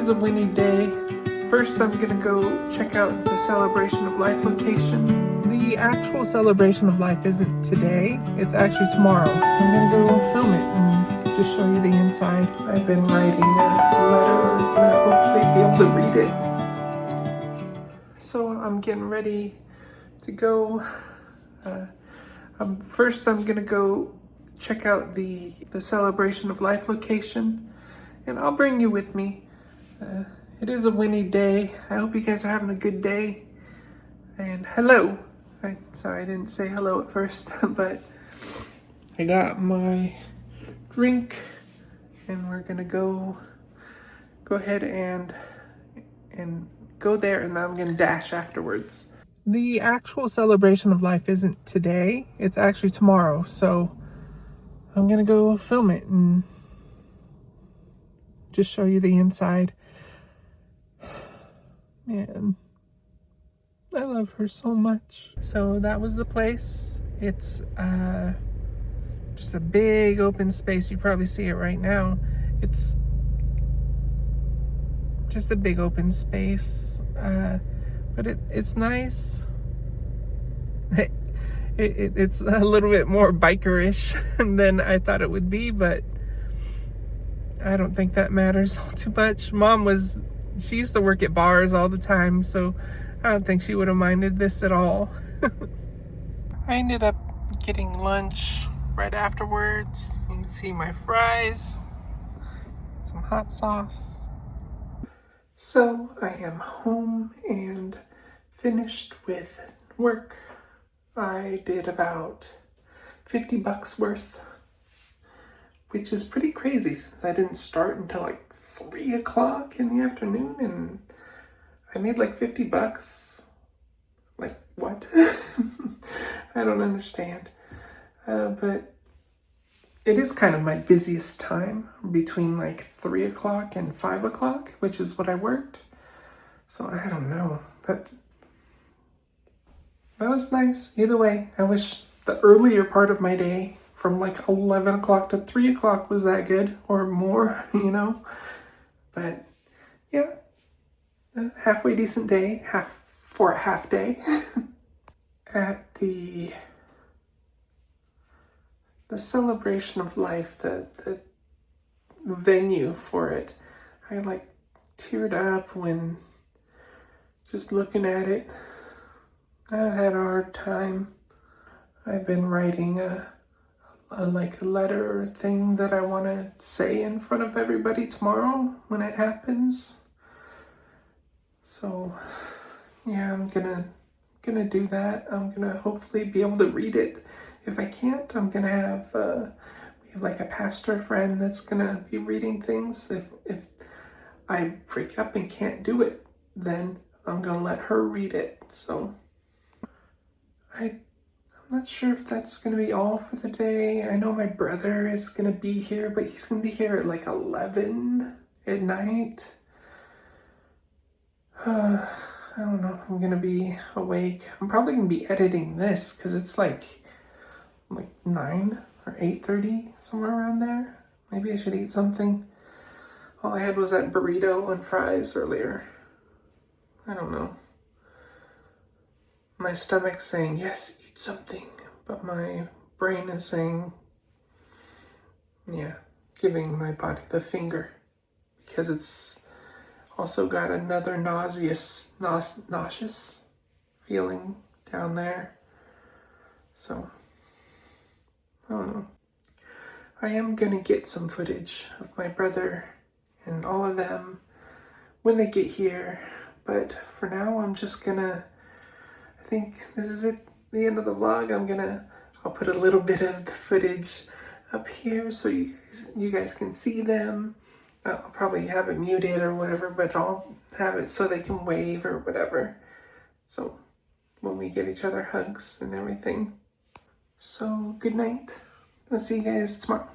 is a windy day. First, I'm gonna go check out the Celebration of Life location. The actual Celebration of Life isn't today, it's actually tomorrow. I'm gonna go film it and just show you the inside. I've been writing a letter, I'm gonna hopefully be able to read it. So I'm getting ready to go. First, I'm gonna go check out the Celebration of Life location, and I'll bring you with me. It is a windy day. I hope you guys are having a good day. And hello. Sorry, I didn't say hello at first, but I got my drink, and we're gonna go ahead and go there, and then I'm gonna dash afterwards. The actual Celebration of Life isn't today, it's actually tomorrow, so I'm gonna go film it and just show you the inside. Man, I love her so much. So that was the place. It's just a big open space. You probably see it right now. It's just a big open space, but it's nice. It's a little bit more biker-ish than I thought it would be, but I don't think that matters all too much. She used to work at bars all the time, so I don't think she would have minded this at all. I ended up getting lunch right afterwards. You can see my fries, some hot sauce. So I am home and finished with work. I did about $50 worth, which is pretty crazy since I didn't start until like 3 o'clock in the afternoon, and I made like $50. Like, what? I don't understand. But it is kind of my busiest time, between like 3 o'clock and 5 o'clock, which is what I worked. So I don't know. That was nice. Either way, I wish the earlier part of my day, from like 11 o'clock to 3 o'clock, was that good or more, But yeah, a halfway decent day, for a half day. At the Celebration of Life, the venue for it, I like teared up when just looking at it. I had a hard time. I've been writing a letter thing that I want to say in front of everybody tomorrow when it happens. So yeah, I'm gonna do that. I'm gonna hopefully be able to read it. If I can't, I'm gonna have we have like a pastor friend that's gonna be reading things. If I break up and can't do it, then I'm gonna let her read it. So I'm not sure if that's gonna be all for the day. I know my brother is gonna be here, but he's gonna be here at like 11 at night. I don't know if I'm gonna be awake. I'm probably gonna be editing this because it's like 9 or 8:30, somewhere around there. Maybe I should eat something. All I had was that burrito and fries earlier. I don't know. My stomach's saying, yes, eat something. But my brain is saying, yeah, giving my body the finger. Because it's also got another nauseous feeling down there. So, I don't know. I am gonna get some footage of my brother and all of them when they get here. But for now, I'm just gonna, I think this is it, the end of the vlog. I'll put a little bit of the footage up here so you guys can see them. I'll probably have it muted or whatever, but I'll have it so they can wave or whatever. So when we give each other hugs and everything. So good night. I'll see you guys tomorrow.